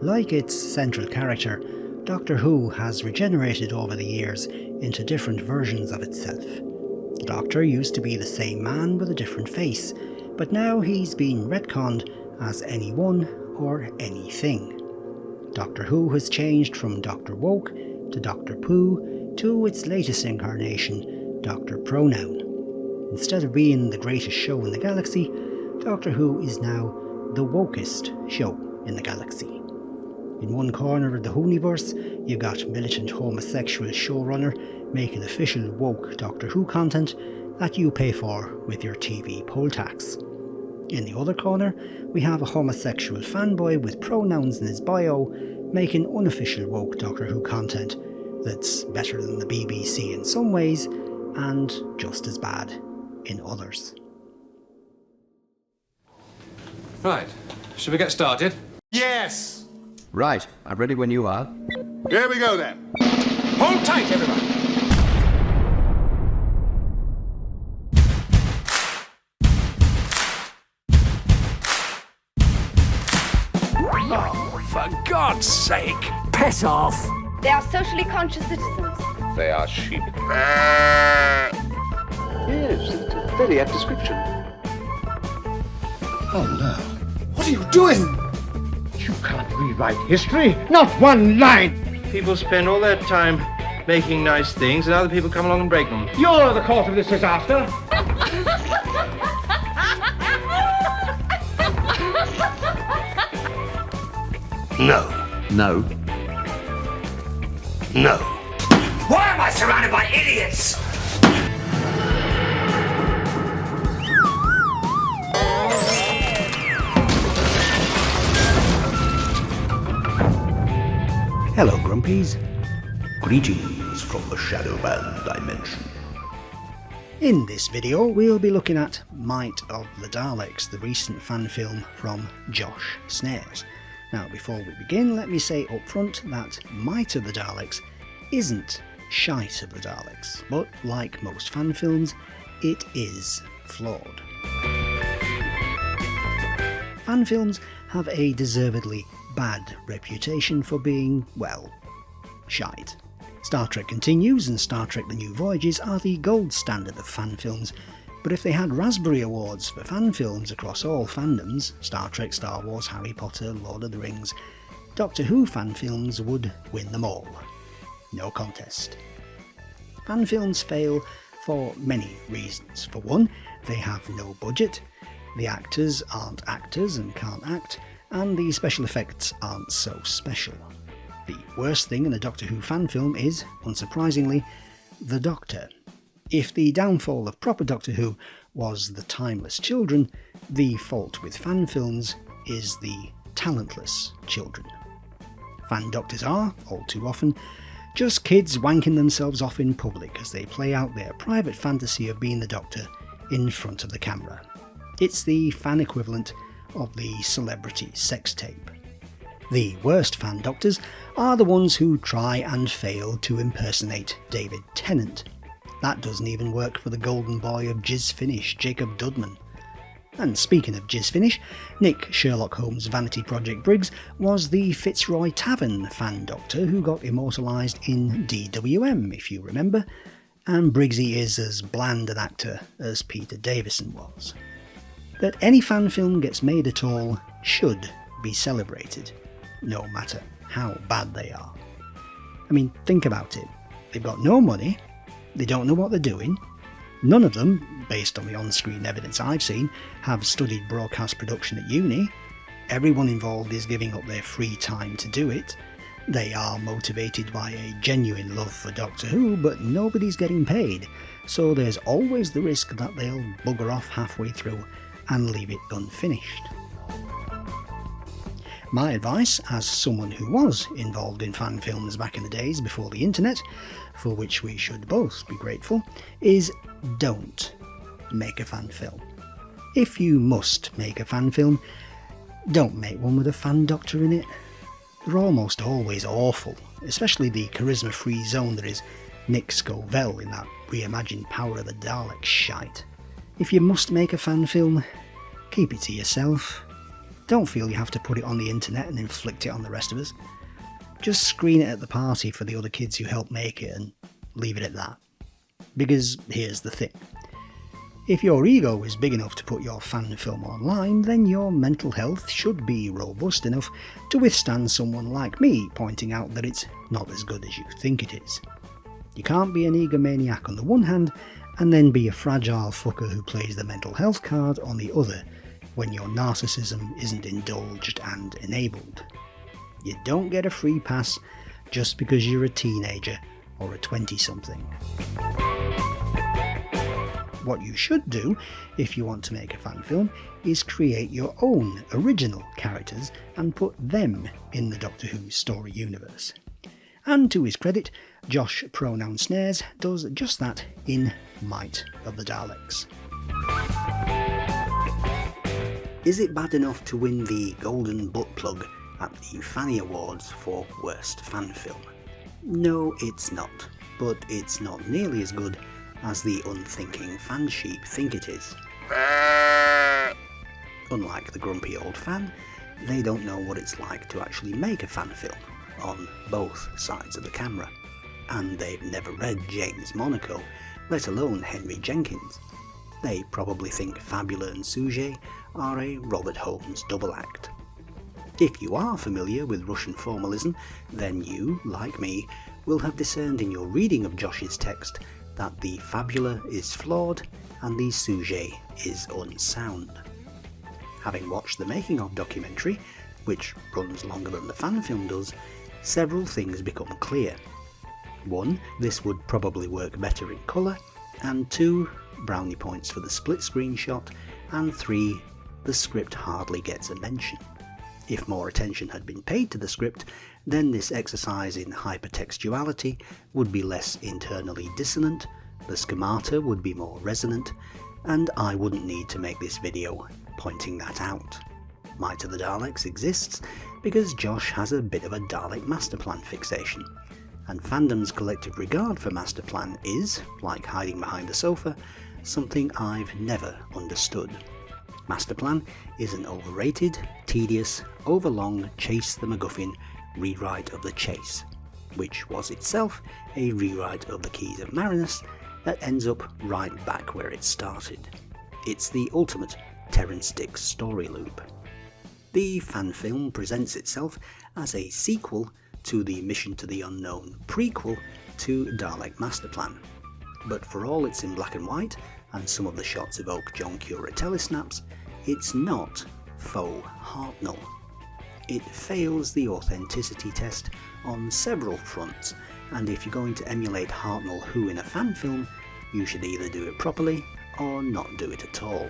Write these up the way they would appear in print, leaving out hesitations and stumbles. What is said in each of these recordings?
Like its central character, Doctor Who has regenerated over the years into different versions of itself. The Doctor used to be the same man with a different face, but now he's been retconned as anyone or anything. Doctor Who has changed from Dr. Woke to Dr. Pooh to its latest incarnation, Dr. Pronoun. Instead of being the greatest show in the galaxy, Doctor Who is now the wokest show in the galaxy. In one corner of the Whoniverse, you've got militant homosexual showrunner making official woke Doctor Who content that you pay for with your TV poll tax. In the other corner, we have a homosexual fanboy with pronouns in his bio making unofficial woke Doctor Who content that's better than the BBC in some ways and just as bad in others. Right, should we get started? Yes! Right, I'm ready when you are. Here we go then. Hold tight, everybody. Oh, for God's sake! Piss off! They are socially conscious citizens. They are sheep. Yes, it's a very apt description. Oh no. What are you doing? You can't rewrite history. Not one line. People spend all their time making nice things and other people come along and break them. You're the cause of this disaster. No. No. No. Why am I surrounded by idiots? Hello, Grumpies. Greetings from the Shadowband dimension. In this video, we'll be looking at Might of the Daleks, the recent fan film from Josh Snares. Now, before we begin, let me say up front that Might of the Daleks isn't Shite of the Daleks, but like most fan films, it is flawed. Fan films have a deservedly bad reputation for being, well, shite. Star Trek Continues and Star Trek The New Voyages are the gold standard of fan films, but if they had Raspberry Awards for fan films across all fandoms, Star Trek, Star Wars, Harry Potter, Lord of the Rings, Doctor Who fan films would win them all. No contest. Fan films fail for many reasons. For one, they have no budget, the actors aren't actors and can't act, and the special effects aren't so special. The worst thing in a Doctor Who fan film is, unsurprisingly, the Doctor. If the downfall of proper Doctor Who was the timeless children, the fault with fan films is the talentless children. Fan Doctors are, all too often, just kids wanking themselves off in public as they play out their private fantasy of being the Doctor in front of the camera. It's the fan equivalent of the celebrity sex tape. The worst fan Doctors are the ones who try and fail to impersonate David Tennant. That doesn't even work for the golden boy of Jizz Finish, Jacob Dudman. And speaking of Jizz Finish, Nick Sherlock Holmes' Vanity Project Briggs was the Fitzroy Tavern fan Doctor who got immortalised in DWM, if you remember, and Briggsy is as bland an actor as Peter Davison was. That any fan film gets made at all should be celebrated, no matter how bad they are. I mean, think about it. They've got no money, they don't know what they're doing, none of them, based on the on-screen evidence I've seen, have studied broadcast production at uni, everyone involved is giving up their free time to do it, they are motivated by a genuine love for Doctor Who, but nobody's getting paid, so there's always the risk that they'll bugger off halfway through and leave it unfinished. My advice, as someone who was involved in fan films back in the days before the internet, for which we should both be grateful, is don't make a fan film. If you must make a fan film, don't make one with a fan Doctor in it. They're almost always awful, especially the charisma-free zone that is Nick Scovell in that reimagined Power of the Daleks shite. If you must make a fan film, keep it to yourself. Don't feel you have to put it on the internet and inflict it on the rest of us. Just screen it at the party for the other kids who helped make it and leave it at that. Because here's the thing. If your ego is big enough to put your fan film online, then your mental health should be robust enough to withstand someone like me pointing out that it's not as good as you think it is. You can't be an egomaniac on the one hand and then be a fragile fucker who plays the mental health card on the other when your narcissism isn't indulged and enabled. You don't get a free pass just because you're a teenager or a 20-something. What you should do, if you want to make a fan film, is create your own original characters and put them in the Doctor Who story universe. And to his credit, Josh Pronoun Snares does just that in Might of the Daleks. Is it bad enough to win the Golden Butt Plug at the Fanny Awards for Worst Fan Film? No, it's not, but it's not nearly as good as the unthinking fan sheep think it is. Unlike the grumpy old fan, they don't know what it's like to actually make a fan film on both sides of the camera, and they've never read James Monaco, let alone Henry Jenkins. They probably think Fabula and Sujet are a Robert Holmes double act. If you are familiar with Russian formalism, then you, like me, will have discerned in your reading of Josh's text that the fabula is flawed and the sujet is unsound. Having watched the making of documentary, which runs longer than the fan film does, several things become clear. 1, this would probably work better in colour, and 2, brownie points for the split screen shot, and 3, the script hardly gets a mention. If more attention had been paid to the script, then this exercise in hypertextuality would be less internally dissonant, the schemata would be more resonant, and I wouldn't need to make this video pointing that out. Might of the Daleks exists because Josh has a bit of a Dalek masterplan fixation, and fandom's collective regard for masterplan is, like hiding behind the sofa, something I've never understood. Masterplan is an overrated, tedious, overlong Chase the MacGuffin rewrite of the Chase, which was itself a rewrite of the Keys of Marinus that ends up right back where it started. It's the ultimate Terrance Dicks story loop. The fan film presents itself as a sequel to the Mission to the Unknown prequel to Dalek Masterplan, but for all it's in black and white, and some of the shots evoke John Cura telesnaps, it's not faux Hartnell. It fails the authenticity test on several fronts, and if you're going to emulate Hartnell Who in a fan film, you should either do it properly or not do it at all.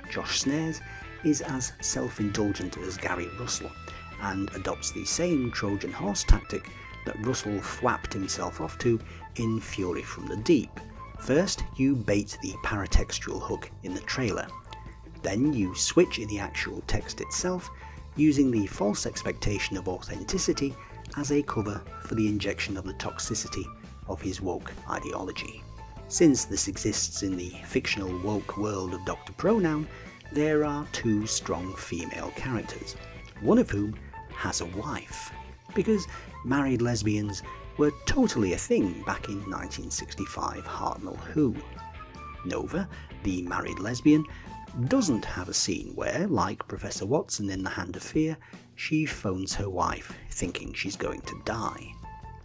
Josh Snares is as self-indulgent as Gary Russell, and adopts the same Trojan horse tactic that Russell thwapped himself off to in Fury from the Deep. First, you bait the paratextual hook in the trailer. Then you switch in the actual text itself, using the false expectation of authenticity as a cover for the injection of the toxicity of his woke ideology. Since this exists in the fictional woke world of Dr. Pronoun, there are 2 strong female characters, one of whom has a wife, because married lesbians were totally a thing back in 1965 Hartnell Who. Nova, the married lesbian, doesn't have a scene where, like Professor Watson in The Hand of Fear, she phones her wife thinking she's going to die.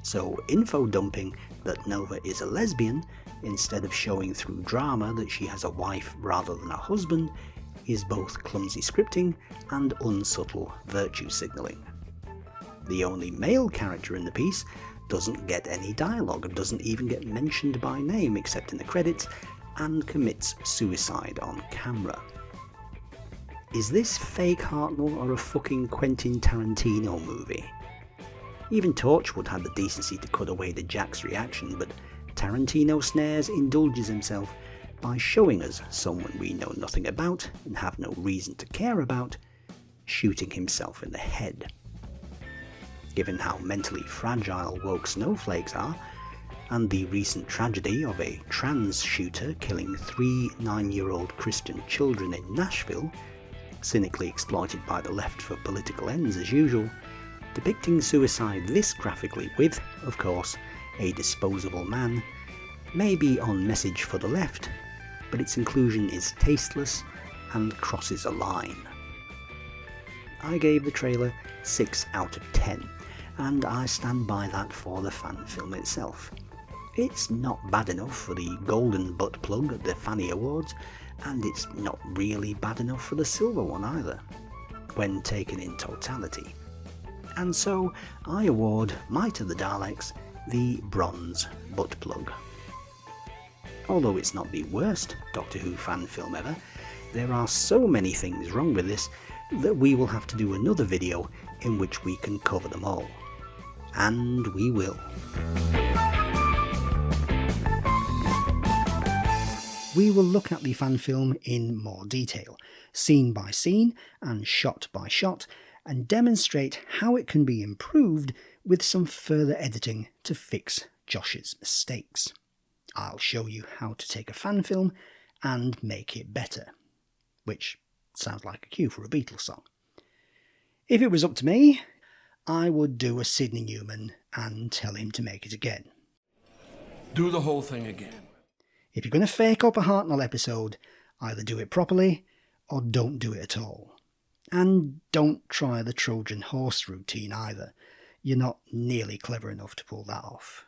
So info dumping that Nova is a lesbian, instead of showing through drama that she has a wife rather than a husband, is both clumsy scripting and unsubtle virtue signalling. The only male character in the piece doesn't get any dialogue, doesn't even get mentioned by name except in the credits, and commits suicide on camera. Is this fake Hartnell or a fucking Quentin Tarantino movie? Even Torchwood had the decency to cut away to Jack's reaction, but Tarantino Snares indulges himself by showing us someone we know nothing about and have no reason to care about, shooting himself in the head. Given how mentally fragile woke snowflakes are, and the recent tragedy of a trans shooter killing 3 9-year-old Christian children in Nashville, cynically exploited by the left for political ends as usual, depicting suicide this graphically with, of course, a disposable man, may be on message for the left, but its inclusion is tasteless and crosses a line. I gave the trailer 6 out of 10, and I stand by that for the fan film itself. It's not bad enough for the golden butt plug at the Fanny Awards, and it's not really bad enough for the silver one either, when taken in totality. And so I award Might of the Daleks the bronze butt plug. Although it's not the worst Doctor Who fan film ever, there are so many things wrong with this that we will have to do another video in which we can cover them all. And we will. We will look at the fan film in more detail, scene by scene and shot by shot, and demonstrate how it can be improved with some further editing to fix Josh's mistakes. I'll show you how to take a fan film and make it better, which sounds like a cue for a Beatles song. If it was up to me, I would do a Sidney Newman and tell him to make it again. Do the whole thing again. If you're going to fake up a Hartnell episode, either do it properly or don't do it at all. And don't try the Trojan horse routine either. You're not nearly clever enough to pull that off.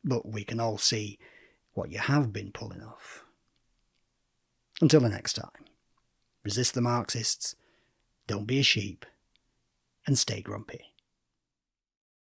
But we can all see what you have been pulling off. Until the next time, resist the Marxists, don't be a sheep, and stay grumpy.